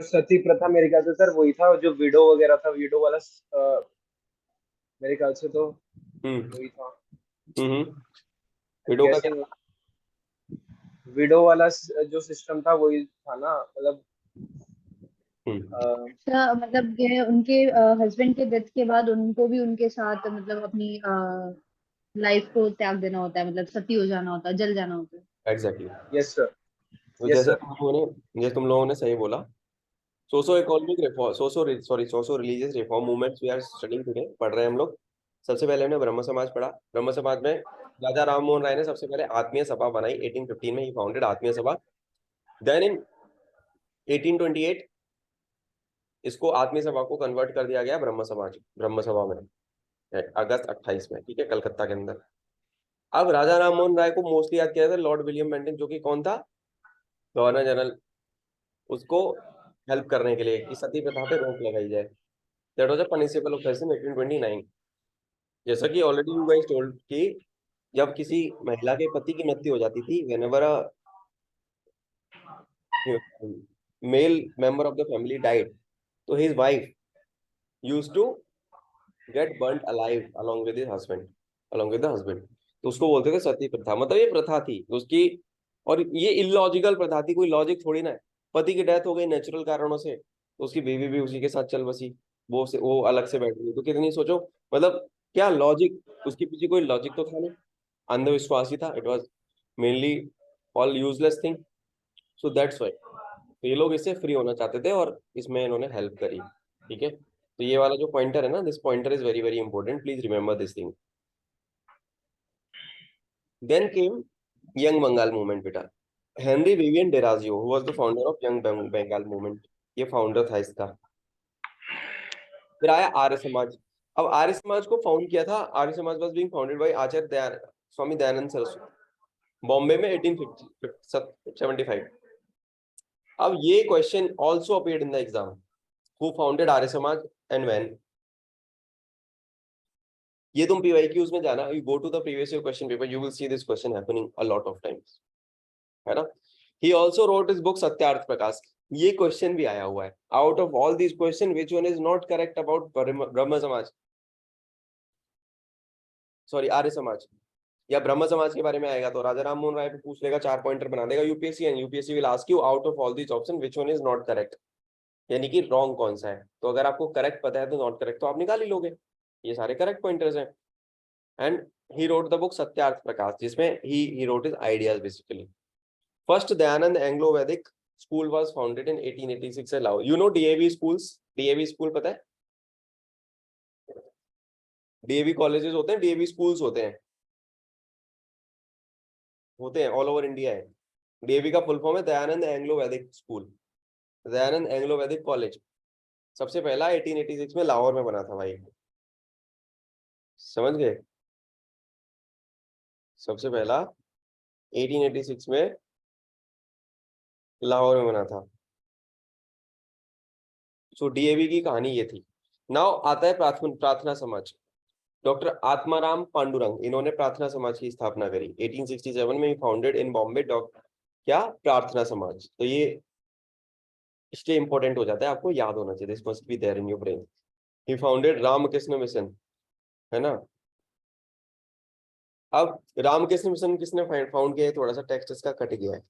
सती प्रथा मेरे ख्याल से सर वही था जो विडो वगैरह था, विडो वाला मेरे ख्याल से तो हम्म। वही था। हम्म। आई एम विडो का क्या? गेसिंग विडो वाला जो सिस्टम था वही था ना, मतलब हम्म। अच्छा, मतलब ये उनके हस्बैंड के डेथ के बाद उनको भी उनके साथ मतलब अपनी लाइफ को त्याग देना होता है, मतलब सती हो जाना होता है, जल जाना होता है। एग्जैक्टली। Yes sir. तो यस सर। तुम लोगों ने सही बोला। Socio economic reform, socio religious reform movements we are studying today, पढ़ रहे हैं हम लोग। सबसे पहले हमने ब्रह्म समाज पढ़ा। ब्रह्म समाज में राजा राम मोहन राय ने सबसे पहले आत्मीय सभा बनाई 1815 में, ही फाउंडेड आत्मीय सभा। देन इन 1828 इसको आत्मीय सभा को कन्वर्ट कर दिया गया ब्रह्म समाज, ब्रह्म सभा में, अगस्त 28 में, ठीक है, कलकत्ता के अंदर। अब राजा राम मोहन राय को मोस्टली याद किया जाता है लॉर्ड विलियम बेंटिक, जो कि कौन था, गवर्नर जनरल, उसको हेल्प करने के लिए कि सती प्रथा पे रोक लगाई जाए। That was a punishable offence इन 1829। जैसा कि ऑलरेडी यू गाइस टोल्ड कि जब किसी महिला के पति की मृत्यु हो जाती थी, whenever a male member of the family died, तो his wife used to get burned alive along with his husband, along with the husband. तो उसको बोलते थे सती प्रथा। मतलब ये प्रथा थी उसकी, और ये इलॉजिकल प्रथा थी, कोई लॉजिक थोड़ी ना है। पति की डेथ हो गई नेचुरल कारणों से, तो उसकी बीवी भी उसी के साथ चल बसी, वो अलग से बैठ गई, तो कितनी सोचो, मतलब क्या लॉजिक, उसके पीछे कोई लॉजिक तो था नहीं, अंधविश्वास ही था। It was mainly all useless thing. So that's why तो ये लोग इससे फ्री होना चाहते थे, और इसमें इन्होंने हेल्प करी, ठीक है। तो ये वाला जो पॉइंटर है ना, this pointer is very very important, please remember this thing. Then came young Bengal movement बेटा। Henry Vivian Derozio who was the founder of young Bengal movement, ये फाउंडर था इसका। फिर आया आर्य समाज। अब आर्य समाज को फाउंड किया था, Arya Samaj was being founded by Acharya Swami Dayanand Saraswati, Bombay में 1875। अब ये question also appeared in the exam, who founded Arya Samaj and when. ये तुम पीवाईक्यूज में जाना, you go to the previous year question paper, you will see this question happening a lot of times, है ना। He also wrote his book Satyarth Prakash. ये question भी आया हुआ है, out of all these question which one is not correct about ब्रह्म समाज, sorry Arya Samaj या ब्रह्म समाज के बारे में आएगा, तो राजा राम मोहन राय पे पूछ लेगा, 4 पॉइंटर बना देगा UPSC, and UPSC will ask you out of all these option which one is not correct, यानी कि रॉन्ग कौन सा है। तो अगर आपको करेक्ट पता है तो नॉट करेक्ट तो आप निकाल ही लोगे, ये सारे करेक्ट पॉइंटर्स हैं। And he wrote the book Satyarth Prakash, जिसमें he wrote his ideas basically. First Dayanand Anglo Vedic school was founded in 1886 in Lahore. You know DAV schools, DAV school पता है, डीएवी कॉलेजेस होते हैं, डीएवी स्कूल्स होते हैं ऑल ओवर इंडिया है। DAV का full form है Dayanand Anglo Vedic school, Dayanand Anglo वैदिक कॉलेज। सबसे पहला 1886 में लाहौर में बना था भाई, समझ गए। सबसे पहला 1886 में लाहौर में बना था। सो डीएवी की कहानी ये थी। नाउ आता है प्रार्थना प्रार्थना समाज। डॉक्टर आत्माराम पांडुरंग, इन्होंने प्रार्थना समाज की स्थापना करी 1867 में, फाउंडेड इन बॉम्बे। डॉक्टर क्या, प्रार्थना समाज। तो ये इसलिए इंपॉर्टेंट हो जाता है, आपको याद होना चाहिए, this must be there in your brain. He founded Ramakrishna Mission, है ना। अब रामकृष्ण मिशन किसने फाउंड किया है, थोड़ा सा टेक्स्ट इसका कट गया है।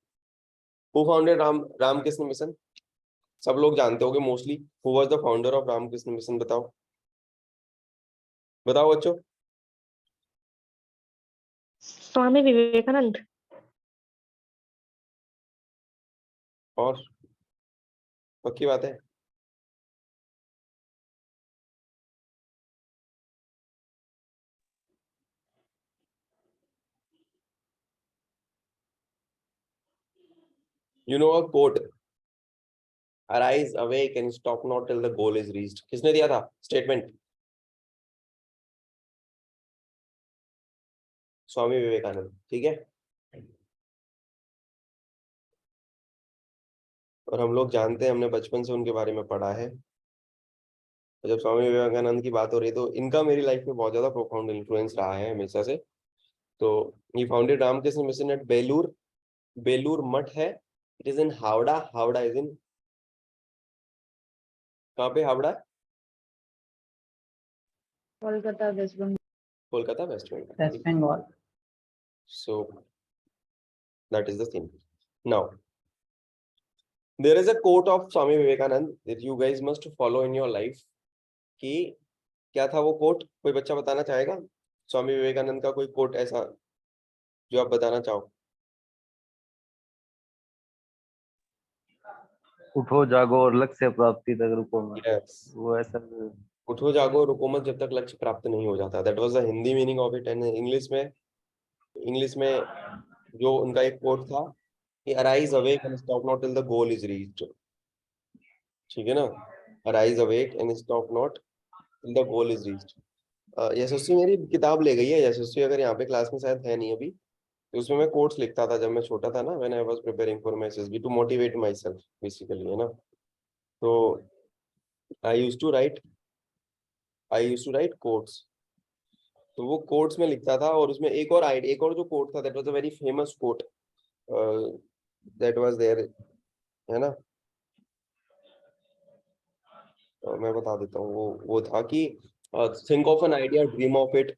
हु फाउंडेड रामकृष्ण मिशन, सब लोग जानते होंगे mostly. Who was the founder of Ramakrishna Mission, बताओ बताओ बच्चों। स्वामी विवेकानंद। और पक्की बात है, you know a quote, arise awake and stop not till the goal is reached, किसने दिया था स्टेटमेंट, स्वामी विवेकानंद, ठीक है। और हम लोग जानते हैं, हमने बचपन से उनके बारे में पढ़ा है। तो जब स्वामी विवेकानंद की बात हो रही है, तो इनका मेरी लाइफ में बहुत ज्यादा प्रोफाउंड इन्फ्लुएंस रहा है हमेशा से। तो ये फाउंडेड रामकृष्ण मिशन एट बेलूर, बेलूर मठ है, it is in Howrah, Howrah is in कहाँ पे Howrah? Kolkata West Bengal. Kolkata West Bengal. West Bengal. So that is the thing. Now there is a quote of Swami Vivekanand that you guys must follow in your life. कि क्या था वो कोट? कोई बच्चा बताना चाहेगा? स्वामी विवेकानंद का कोई कोट ऐसा जो आप बताना चाहो? उठो जागो और लक्ष्य प्राप्ति तक रुको मत. Yes. वो ऐसा उठो जागो रुको मत जब तक लक्ष्य प्राप्त नहीं हो जाता. That was the Hindi meaning of it. And English में जो उनका एक कोट था कि arise awake and stop not till the goal is reached. ठीक है ना? Arise awake and stop not till the goal is reached. Yashasvi मेरी किताब ले गई है. यशस्वी अगर यहाँ पे क्लास में शायद है नहीं अभी, तो उसमें मैं कोट्स लिखता था जब मैं छोटा था ना, when I was preparing for my SSB to motivate myself basically, है ना. तो I used to write quotes. तो वो कोट्स में लिखता था और उसमें एक और जो कोट था, that was a very famous quote that was there, है ना. मैं बता देता हूँ. वो था कि think of an idea, dream of it,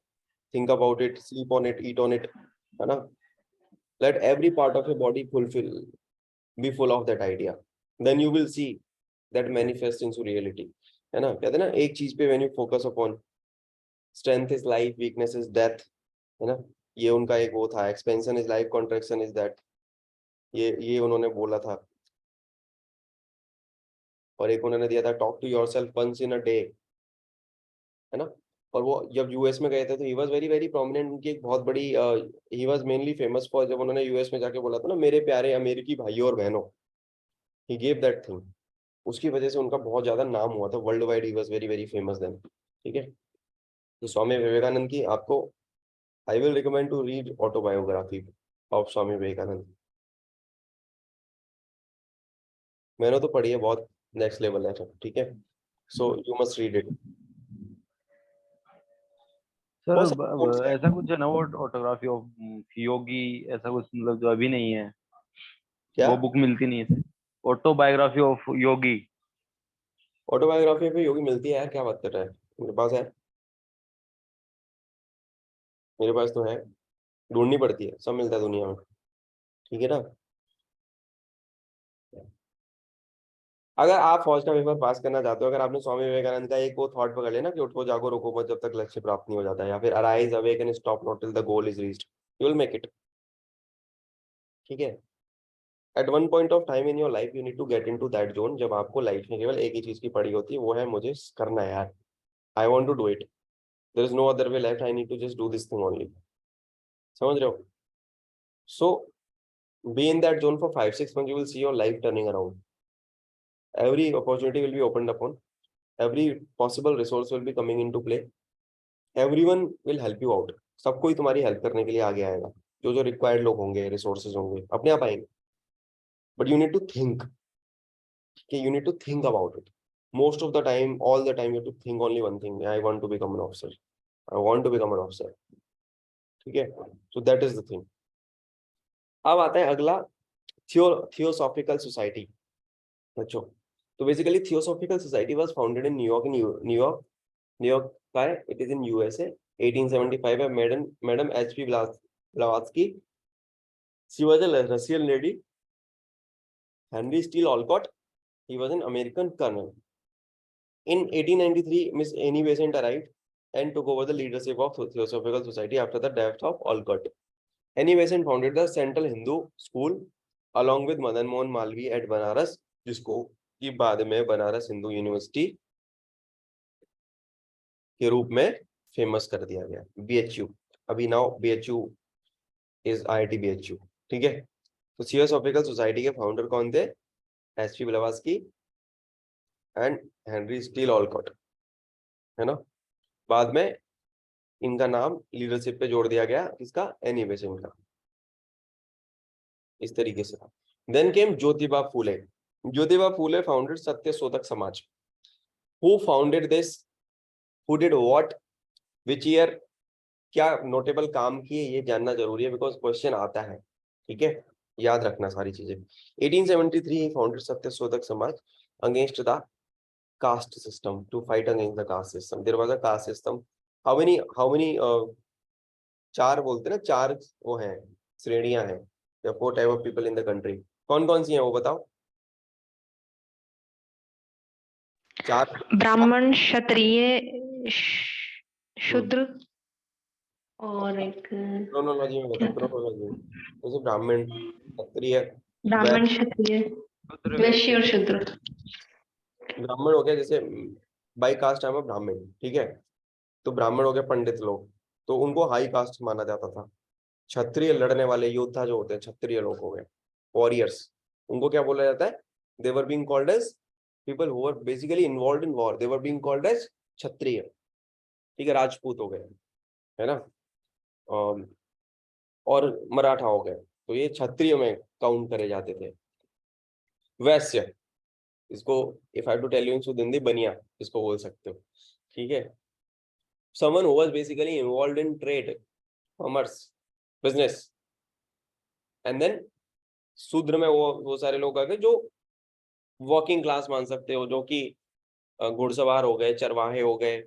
think about it, sleep on it, eat on it, है ना. Let every part of your body be full of that idea. Then you will see that manifest into reality. है ना. कहते हैं ना, एक चीज पे when you focus upon, strength is life, weakness is death, है ना. ये उनका एक वो था, expansion is life, contraction is death. ये उन्होंने बोला था. और एक उन्होंने दिया था, talk to yourself once in a day, है ना. और वो जब यूएस में गए थे तो ही वाज वेरी वेरी प्रोमिनेंट. उनकी एक बहुत बड़ी he was mainly famous for, जब उन्होंने यूएस में जाके बोला था ना, मेरे प्यारे अमेरिकी भाइयों और बहनों, ही गेव दैट थिंग. उसकी वजह से उनका बहुत ज्यादा नाम हुआ था world wide. He was very very famous then. ठीक है. तो स्वामी विवेकानंद की आपको, I will recommend to read autobiography of Swami Vivekananda. मैंने तो पढ़ी है, बहुत नेक्स्ट लेवल है. ठीक है. So you must read it. Sir ऐसा कुछ है ना, वो ऑटोग्राफी ऑफ योगी, ऐसा कुछ मतलब जो अभी नहीं है, क्या वो बुक मिलती नहीं है. Autobiography of Yogi. ऑटोबायोग्राफी पे योगी मिलती है यार? क्या बात कर रहा है. मेरे पास है, मेरे पास तो है. ढूंढनी पड़ती है, सब मिलता है दुनिया में. ठीक है ना. अगर आप फौज का पेपर पास करना चाहते हो, अगर आपने स्वामी विवेकानंद का एक वो थॉट पकड़ लेना कि उठो जागो रुको मत जब तक लक्ष्य प्राप्त नहीं हो जाता, या फिर arise awake and stop not till the goal is reached, you will make it. ठीक है. At one point of time in your life you need to get into that zone, जब आपको लाइफ में केवल एक ही चीज की पड़ी होती है, वो है मुझे करना है यार. I want to do it. There is no other way left. I need to just do this thing only. समझ रहे हो? So be in that zone for 5-6 months, you will see your life turning around. Every opportunity will be opened upon. Every possible resource will be coming into play. Everyone will help you out. सब कोई तुम्हारी help करने के लिए आगे आएगा. जो required लोग होंगे, रिसोर्सेज होंगे, अपने आप आएंगे. But you need to think, कि you need to think about it. Most of the time, all the time, you have to think only one thing. I want to become an officer. I want to become an officer. ठीक है. So that is the thing. अब आता है अगला, theosophical society. बच्चों, तो basically theosophical society was founded in New York का है. It is in USA. 1875 है. Madam HP Blavatsky, she was a Russian lady. Henry steel Olcott, he was an American colonel. In 1893, Miss Annie Besant arrived and took over the leadership of Theosophical Society after the death of Olcott. Annie Besant founded the Central Hindu School along with Madan Mohan Malvi at Banaras, जिसको कि बाद में Banaras Hindu university के रूप में famous कर दिया गया. BHU, अभी now BHU is IIT BHU. ठीक है. तो थियोसॉफिकल सोसाइटी के फाउंडर कौन थे? HP Blavatsky and Henry steel Olcott, है ना. बाद में इनका नाम लीडरशिप पे जोड़ दिया गया, इसका एनी बेसेंट का. इस तरीके से था. Then came Jyotiba Phule. Jyotiba Phule founded सत्य शोधक समाज. Who founded this, who did what, which year, क्या नोटेबल काम किए, ये जानना जरूरी है बिकॉज क्वेश्चन आता है. ठीक है. याद रखना सारी चीजें. 1873 फाउंडेड सत्य शोधक समाज against the caste system, to fight against the caste system. There was a caste system. How many चार बोलते हैं ना, चार वो हैं, श्रेणियां हैं, the 4 type of people in the country. कौन कौन सी हैं वो बताओ? चार ब्राह्मण, क्षत्रिय, शूद्र और एक क्रोनोलॉजी में बताओ, क्रोनोलॉजी में जैसे ब्राह्मण, क्षत्रिय, ब्राह्मण, क्षत्रिय, वैश्य और शूद्र। ब्राह्मण हो गया, जैसे बाई कास्ट है ब्राह्मण, ठीक है, तो ब्राह्मण हो गए पंडित लोग, तो उनको हाई कास्ट माना जाता था। क्षत्रिय लड़ने वाले योद्धा जो होते हैं, क्षत्रिय लोग हो गए, वॉरियर्स, उनको क्या बोला जाता है? They were being called as people who were basically involved in war, they were being called as Kshatriya, ठीक है, राजपूत हो गए, है ना। और मराठा हो गए, तो ये क्षत्रिय में काउंट करे जाते थे। वैश्य, इसको if I to tell you in शुद्ध हिंदी, बनिया इसको बोल सकते हो, ठीक है। Someone who was basically involved in trade, commerce, business. And then शूद्र में वो सारे लोग आ गए जो वर्किंग क्लास मान सकते हो, जो कि घुड़सवार हो गए, चरवाहे हो गए,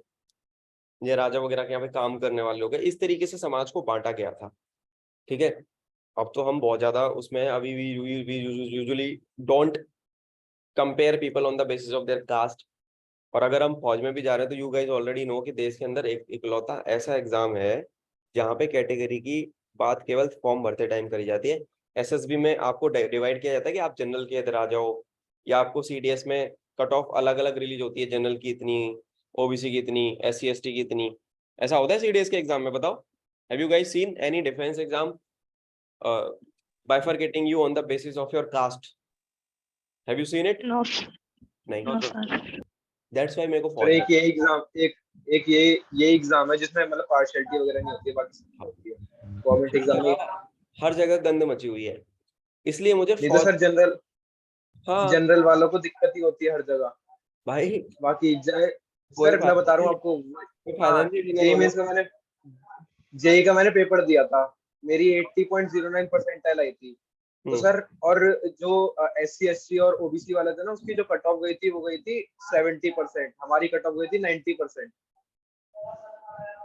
ये राजा वगैरह के यहाँ पे काम करने वाले हो गए। इस तरीके से समाज को बांटा गया था, ठीक है। अब तो हम बहुत ज्यादा उसमें अभी भी usually don't compare people on the basis of their caste. और अगर हम फौज में भी जा रहे हैं तो यू गाइस ऑलरेडी नो कि देश के अंदर एक इकलौता ऐसा एग्जाम है जहाँ पे कैटेगरी की बात केवल फॉर्म भरते टाइम करी जाती है। एसएसबी में आपको डिवाइड किया जाता है कि आप जनरल के इधर आ जाओ, या आपको सीडीएस में कट ऑफ अलग अलग रिलीज होती है, जनरल की इतनी, ओबीसी की इतनी, SC ST की इतनी, ऐसा होता है सीडीएस के एग्जाम में। बताओ, have you guys seen any defence exam bifurcating you on the basis of your caste? Have you seen it? No नहीं। No sir. That's why मेरे को सर फौज एक ये एग्जाम, एक ये एग्जाम है जिसमें मतलब पार्शियलिटी वगैरह नहीं होती है, बाकी सब होती है गवर्नमेंट एग्जाम में। हर जगह गंद मची हुई है, इसलिए मुझे नहीं तो फौज, सर जनरल हाँ जनरल वालों को दिक्कत ही होती है हर जगह। भाई बाकी कोई सर मैं बता रहा हूँ आपको, कोई फायदा नहीं general जेई होने मेंस का मैंने जेई का मैंने पेपर दिया था, मेरी 80.09 परसेंटाइल आई थी। तो सर और जो SC ST और OBC वाले थे ना, उसकी जो कट ऑफ गई थी वो गई थी 70%, हमारी कट ऑफ गई थी 90%।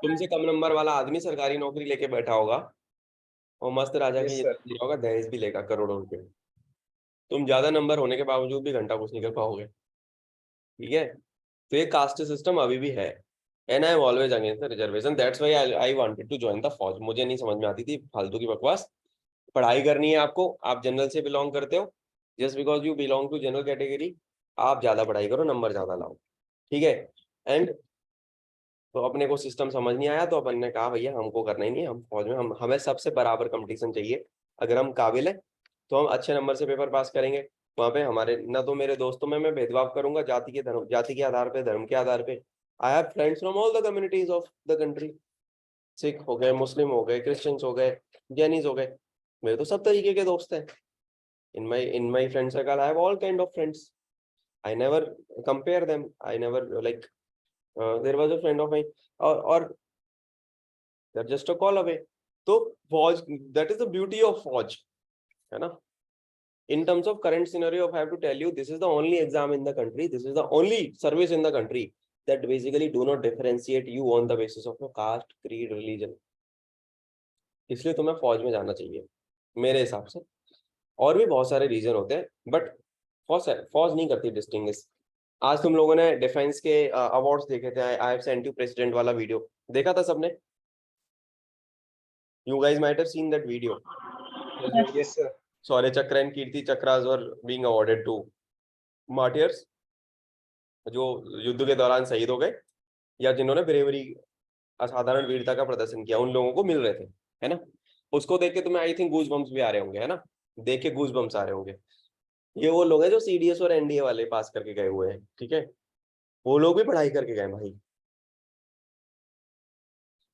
तुमसे कम नंबर वाला आदमी सरकारी नौकरी लेके बैठा होगा और मस्त राजा की यस सर। जिंदगी होगा, दहेज भी लेगा करोड़ों रुपए। तुम ज्यादा नंबर होने के बावजूद भी घंटा कुछ नहीं कर पाओगे, ठीक है। तो ये कास्ट सिस्टम अभी भी है, and I am always against the reservation. That's why I wanted to join the फौज। मुझे नहीं समझ में आती थी फालतू की बकवास। पढ़ाई करनी है आपको, आप जनरल से बिलोंग करते हो, just because you belong to general category, आप ज्यादा पढ़ाई करो, नंबर ज्यादा लाओ, ठीक है। एंड तो अपने को सिस्टम समझ नहीं आया, तो अपन ने कहा भैया हमको करना ही नहीं, हम फौज में, हमें सबसे बराबर कंपटीशन चाहिए। अगर हम काबिल है तो हम अच्छे नंबर से पेपर पास करेंगे। वहाँ पे हमारे ना तो मेरे दोस्तों में मैं भेदभाव करूंगा जाति के धर्म, जाति के आधार पे, धर्म के आधार पे। I have friends from all the communities of the country. Sikh हो गए, मुस्लिम हो गए, क्रिश्चियंस हो गए, जैनिस हो गए, मेरे तो सब तरीके के दोस्त हैं। in my friend circle I have all kind of friends. I never compare them. I never like there was a friend of mine or they're just a call away. तो फौज, that is the beauty of फौज, है ना। In terms of current scenario, if I have to tell you, this is the only exam in the country, this is the only service in the country that basically do not differentiate you on the basis of your caste, creed, religion. इसलिए तुम्हें फौज में जाना चाहिए मेरे हिसाब से। और भी बहुत सारे रीजन होते हैं, बट फौज नहीं करती डिस्टिंग्विश। आज तुम लोगों ने डिफेंस के अवार्ड्स देखे थे, I have sent you president वाला वीडियो देखा था सबने? You guys might have seen that video. Yes sir. Shaurya Chakra and Kirti Chakras were being awarded to martyrs, जो युद्ध के दौरान शहीद हो गए या जिन्होंने ब्रेवरी, असाधारण वीरता का प्रदर्शन किया, उन लोगों को मिल रहे थे, है ना। उसको देख के तुम्हें आई थिंक गूज बम्स भी आ रहे होंगे, है ना, देख के गूज बम्स आ रहे होंगे। ये वो लोग हैं जो CDS और NDA वाले पास करके गए हुए हैं, ठीक है, वो लोग भी पढ़ाई करके गए भाई।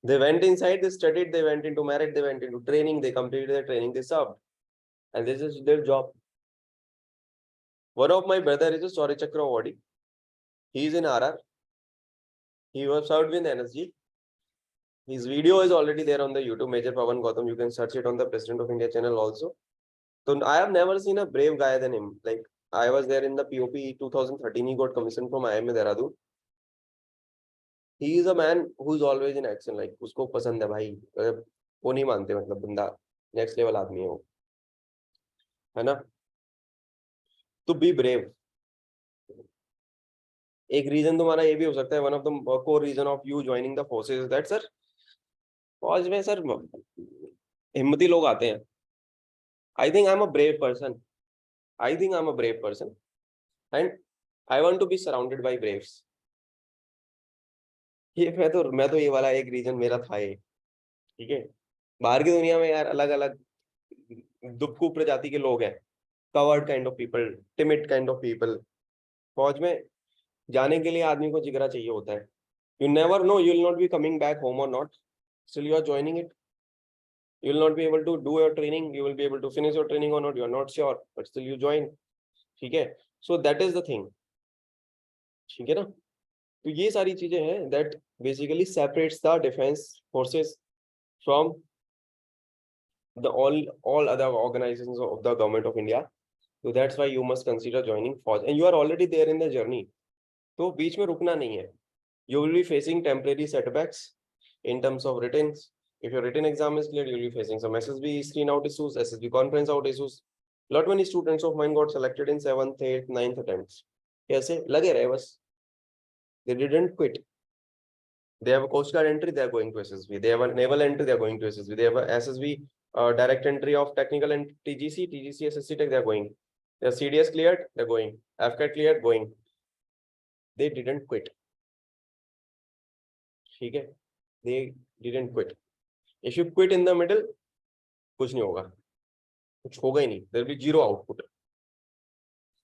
They went inside, they studied, they went into merit, they went into training, they completed their training, they served, and this is their job. One of my brother is a Shaurya Chakra awardee. He is in RR. He was served with NSG. His video is already there on the YouTube, Major Pawan Gautam. You can search it on the President of India channel also. So I have never seen a brave guy than him. Like I was there in the POP 2013. He got commissioned from IIM Dehradun. He is a man who is always in action. Like उसको पसंद है भाई, वो नहीं मानते, मतलब बंदा next level आदमी है वो, है ना. तो बी ब्रेव. एक रीजन तुम्हारा ये भी हो सकता है, one of the core reason of you joining the forces that sir फौज में सर हिम्मती लोग आते हैं. I think I am a brave person. I think I am a brave person and I want to be surrounded by braves. ये मैं तो ये वाला एक रीजन मेरा था ये. ठीक है. बाहर की दुनिया में यार अलग अलग दुबकू प्रजाति के लोग हैं. Covered kind of people, timid kind of people. फौज में जाने के लिए आदमी को जिगरा चाहिए होता है. You never know, you will not be coming back home or not. Still you are joining it. You will not be able to do your training. You will be able to finish your training or not. You are not sure, but still you join. ठीक है. So that is the thing. ठीक है ना. तो ये सारी चीजें हैं that basically separates the defense forces from the all other organizations of the government of India. So that's why you must consider joining Fauj. And you are already there in the journey. तो बीच में रुकना नहीं है. You will be facing temporary setbacks in terms of written. If your written exam is clear, you will be facing some SSB screen out issues, SSB conference out issues. Lot many students of mine got selected in 7th, 8th, 9th attempts. कैसे लगे रहे बस. They didn't quit. They have a Coast Guard entry, they are going to SSB. They have a naval entry, they are going to SSB. They have a SSB direct entry of technical and TGC, SSC Tech, they are going. Their CDS cleared, they are going. FCAT cleared, going. They didn't quit. ठीक है. They didn't quit. If you quit in the middle, कुछ नहीं होगा, कुछ होगा ही नहीं. There will be zero output.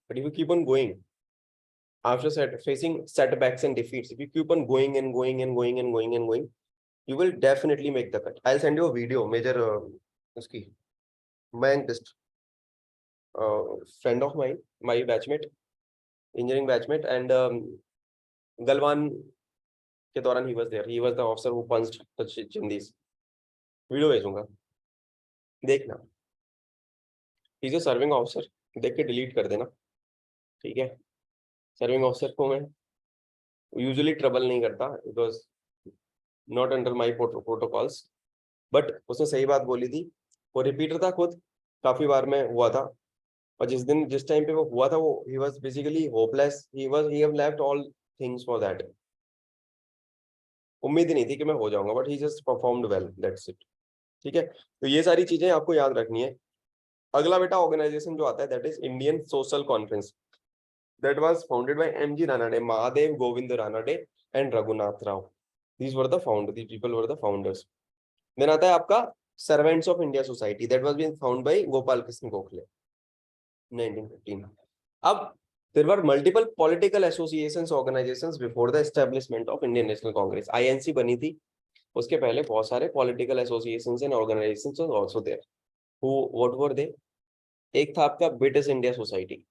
But if you keep on going, after facing setbacks and defeats, if you keep on going and going and going and going and going, you will definitely make the cut. I'll send you a video. Major uski Mayank, just friend of mine, my batchmate, engineering batchmate, and Galwan के दौरान he was there. He was the officer who punched the chindis. Video भेजूंगा, देखना. He's a serving officer. देख के delete कर देना. ठीक है. सर्विंग ऑफिसर को मैं यूजुअली ट्रबल नहीं करता, because not under my protocols. But उसने सही बात बोली थी. वो रिपीटर था खुद, काफी बार में हुआ था. और जिस टाइम पे वो हुआ था, वो he was basically hopeless. He have left all things for that. उम्मीद ही नहीं थी कि मैं हो जाऊंगा, but he just performed well. That's it. ठीक है. तो ये सारी चीजें आपको याद रखनी है. अगला बेटा ऑर्गेनाइजेशन जो आता है, that is Indian social conference. That was founded by M.G. Ranade, Mahadev Govind Ranade, and Raghunath Rao. These were the founders. These people were the founders. Then आता है आपका Servants of India Society. That was being founded by Gopal Krishna Gokhale, 1915. अब there were multiple political associations, organizations before the establishment of Indian National Congress. INC बनी थी. उसके पहले बहुत सारे political associations and organizations were also there. What were they? एक था आपका British India Society.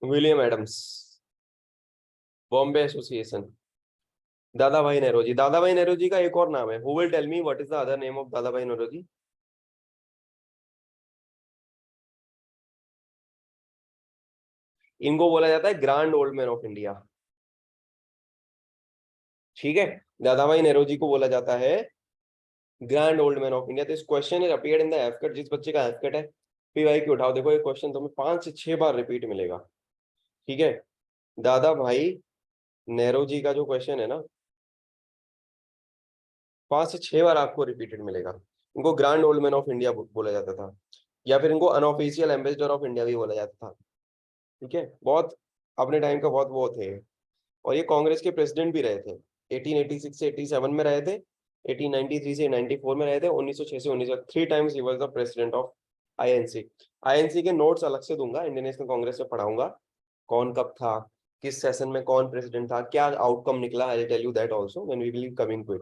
William Adams. Bombay Association. Dada Bhai Nehru जी. दादा भाई नेहरू जी का एक और नाम है. Who will tell me what is the other name of Dada Bhai Nehru ji? इनको बोला जाता है grand old man of India. ठीक है. दादा भाई नेहरू जी को बोला जाता है grand old man of India. तो इस question is appeared in the AFCAT. जिस बच्चे का एफकेट है, पीवाई की उठाओ, देखो ये क्वेश्चन तुम्हें 5 से 6 बार रिपीट मिलेगा. ठीक है. दादा भाई नेहरू जी का जो क्वेश्चन है ना, 5 से 6 बार आपको रिपीटेड मिलेगा. इनको grand old man of India बोला जाता था, या फिर इनको अनऑफिशियल एम्बेसडर ऑफ इंडिया भी बोला जाता था. ठीक है. बहुत अपने टाइम का बहुत वो थे. और ये कांग्रेस के प्रेसिडेंट भी रहे थे. 1886 से 87 में रहे थे. 1893 से 94 में रहे थे. 1906 से 19 3 times he was the president of INC. INC के नोट्स अलग से दूंगा, इंडियन नेशनल कांग्रेस में पढ़ाऊंगा कौन कब था, किस सेशन में कौन प्रेसिडेंट था, क्या आउटकम निकला. I will tell you that also when we will be coming to it.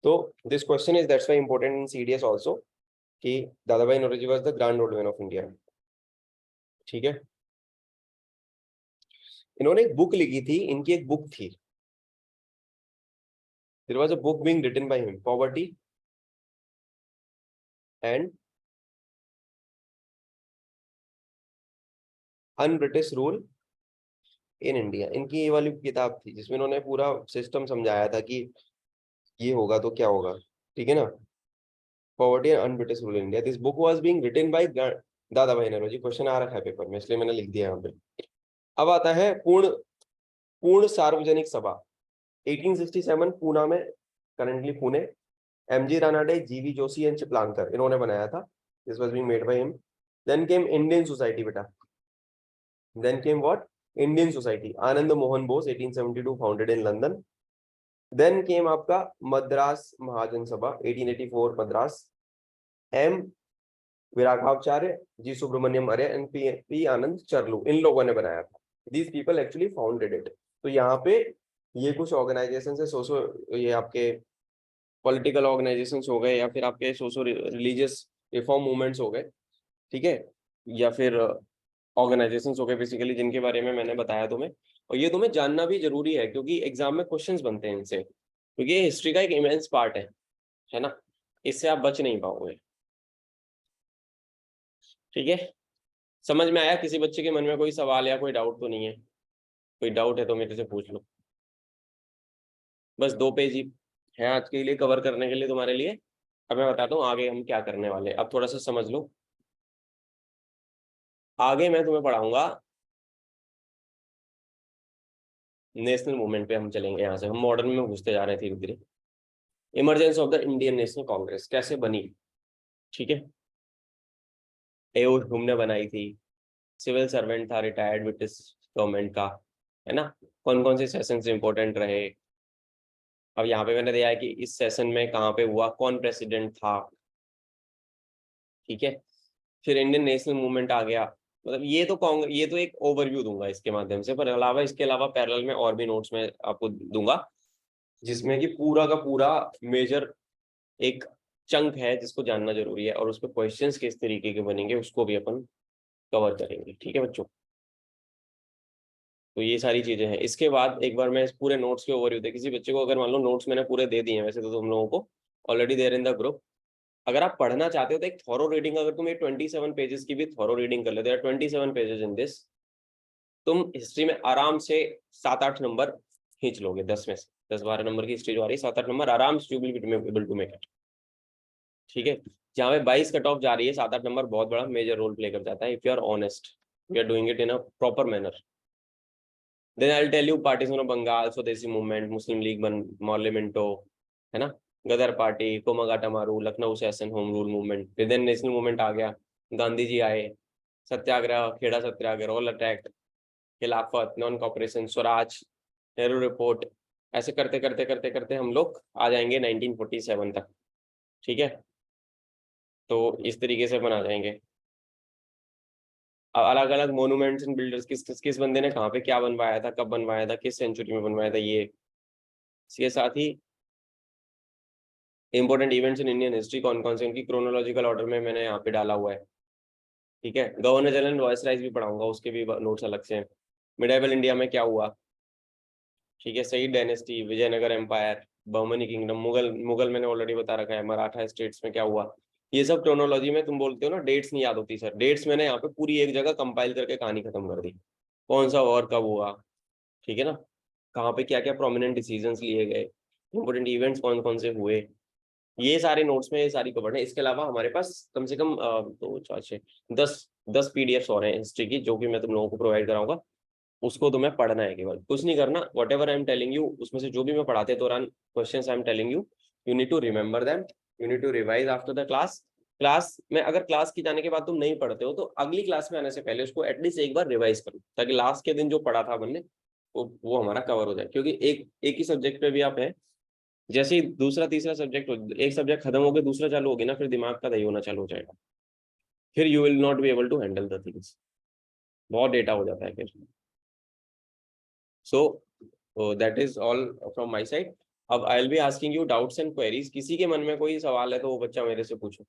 तो this question is that's why important in CDS also, कि दादा भाई Naoroji was the grand old man of India. ठीक है. इन्होंने एक बुक लिखी थी. इनकी एक बुक थी. There was a book being written by him, poverty and un British rule in India, इनकी ये वाली किताब थी जिसमें इन्होंने पूरा सिस्टम समझाया था कि ये होगा तो क्या होगा, ठीक है ना। Poverty and un British rule in India, this book was being written by Dada भाई नौरोजी। क्वेश्चन आ रखा है पेपर में, इसलिए मैंने लिख दिया यहाँ पे। अब आता है पूर्ण पूर्ण सार्वजनिक सभा, 1867 पूना में, करंटली पुणे, एमजी रानाडे, जीवी जोशी एंड चिपलांकर, इन्होंने बनाया था। This was being made by him. Then came Indian society बेटा, then came what, Indian society, Anand Mohan Bose, 1872, founded in London. Then came आपका Madras Mahajan Sabha, 1884 Madras, M Viraraghavacharya, G Subramaniam Aiyar and P Anandacharlu, इन लोगों ने बनाया था। These people actually founded it. तो यहाँ पे ये कुछ ऑर्गेनाइजेशन है, सोशो, ये आपके पॉलिटिकल ऑर्गेनाइजेशंस हो गए, या फिर आपके सोशो रिलीजियस रिफॉर्म मूवमेंट्स हो गए, ठीक है, या फिर ऑर्गेनाइजेशंस हो गए बेसिकली, जिनके बारे में मैंने बताया तुम्हें। और ये तुम्हें जानना भी जरूरी है, क्योंकि एग्जाम में क्वेश्चंस बनते हैं इनसे, क्योंकि ये हिस्ट्री का एक इमेंस पार्ट है ना, इससे आप बच नहीं पाओगे, ठीक है। समझ में आया? किसी बच्चे के मन में कोई सवाल या कोई डाउट तो नहीं है? कोई डाउट है तो मेरे से पूछ लो। बस 2 पेज ही है आज के लिए कवर करने के लिए तुम्हारे लिए। अब मैं बताता हूँ आगे हम क्या करने वाले हैं, अब थोड़ा सा समझ लो। आगे मैं तुम्हें पढ़ाऊंगा नेशनल मूवमेंट पे, हम चलेंगे यहाँ से, हम मॉडर्न में घुसते जा रहे हैं धीरे धीरे। Emergence of the Indian national Congress कैसे बनी, ठीक है, एओ हमने बनाई थी, सिविल सर्वेंट था, रिटायर्ड ब्रिटिश गवर्नमेंट का, है ना, कौन कौन से सेशन इंपॉर्टेंट रहे। अब यहाँ पे मैंने दिया है कि इस सेशन में कहाँ पे हुआ, कौन प्रेसिडेंट था, ठीक है। फिर इंडियन नेशनल मूवमेंट आ गया। मतलब ये तो कांग्रेस, ये तो एक ओवरव्यू दूंगा इसके माध्यम से, पर अलावा इसके अलावा पैरेलल में और भी नोट्स में आपको दूंगा, जिसमें कि पूरा का पूरा मेजर एक चंक है जिसको जानना जरूरी है, और उस पर क्वेश्चंस किस तरीके के बनेंगे उसको भी अपन कवर करेंगे, ठीक है बच्चों। तो ये सारी चीजें हैं। इसके बाद एक बार मैं इस पूरे नोट्स के ओवरव्यू दे, किसी बच्चे को अगर मान लो नोट्स मैंने पूरे दे दिए हैं, वैसे तो तुम लोगों को already there in the group, अगर आप पढ़ना चाहते हो तो एक थॉरो रीडिंग, अगर तुम ये 27 पेजेस की भी थॉरो रीडिंग कर लेते हो, 27 पेजेस इन दिस, तुम हिस्ट्री में आराम से 7-8 नंबर खींच लोगे, 10 में से 10-12 नंबर की हिस्ट्री जो आ रही है, 7-8 नंबर आराम से you will be able to make it, ठीक है। जहाँ पे 22 कट ऑफ जा रही है, 7-8 नंबर बहुत बड़ा मेजर रोल प्ले कर जाता है, if you are honest, we are doing it in a proper manner. Then I will tell you partition of Bengal, Swadeshi movement, Muslim league मॉर्लेमेंटो, है ना, गदर पार्टी, कोमागाटा मारू, Lucknow session, home rule movement. फिर then national movement आ गया, गांधी जी आए, सत्याग्रह, खेड़ा सत्याग्रह, all attack, खिलाफत, non cooperation, Swaraj, Nehru report, ऐसे करते करते करते करते हम लोग आ जाएंगे 1947 तक, ठीक है। तो इस तरीके से अपन आ जाएंगे। अलग अलग मोन्यूमेंट्स एंड बिल्डर्स, किस बंदे ने कहाँ पे क्या बनवाया था, कब बनवाया था, किस सेंचुरी में बनवाया था, ये इसके साथ ही important events in Indian history कौन कौन से, उनकी क्रोनोलॉजिकल ऑर्डर में मैंने यहाँ पे डाला हुआ है, ठीक है। गवर्नर जनरल वॉइस राइज भी पढ़ाऊंगा, उसके भी नोट्स अलग से हैं। मिडाइवल इंडिया में क्या हुआ, ठीक है, Sayyid dynasty, Vijayanagara empire, Bahmani kingdom, Mughal मैंने ऑलरेडी बता रखा है, मराठा स्टेट्स में क्या हुआ, ये सब क्रोनोलॉजी में। तुम बोलते हो ना डेट्स नहीं याद होती, सर डेट्स मैंने यहाँ पे पूरी एक जगह कंपाइल करके कहानी खत्म कर दी, कौन सा वॉर कब हुआ, ठीक है ना, कहाँ पे क्या क्या प्रोमिनेंट डिसीजंस लिए गए, इंपॉर्टेंट इवेंट्स कौन कौन से हुए, ये सारे नोट्स में ये सारी कवर्ड है। इसके अलावा हमारे पास कम से कम 2-4-6-10 पीडीएफ और हैं हिस्ट्री की, जो कि मैं तुम लोगों को प्रोवाइड कराऊंगा। उसको तुम्हें पढ़ना है, केवल कुछ नहीं करना, whatever I am telling you, उसमें से जो भी मैं पढ़ाते दौरान question I am telling you, you need to remember them, you need to revise after the class. Class में अगर क्लास की जाने के बाद तुम नहीं पढ़ते हो, तो अगली क्लास में आने से पहले उसको एटलीस्ट एक बार रिवाइज करो, ताकि लास्ट के दिन जो पढ़ा था हमने वो हमारा कवर हो जाए। क्योंकि एक ही सब्जेक्ट पे भी आप हैं, जैसे ही दूसरा तीसरा सब्जेक्ट हो, एक सब्जेक्ट खत्म हो गया दूसरा चालू हो गया ना, फिर दिमाग का दही होना चालू हो जाएगा, फिर you will not be able to handle the things, बहुत डेटा हो जाता है फिर। So that is all from my side. अब I will be asking you doubts and queries, किसी के मन में कोई सवाल है तो वो बच्चा मेरे से पूछो।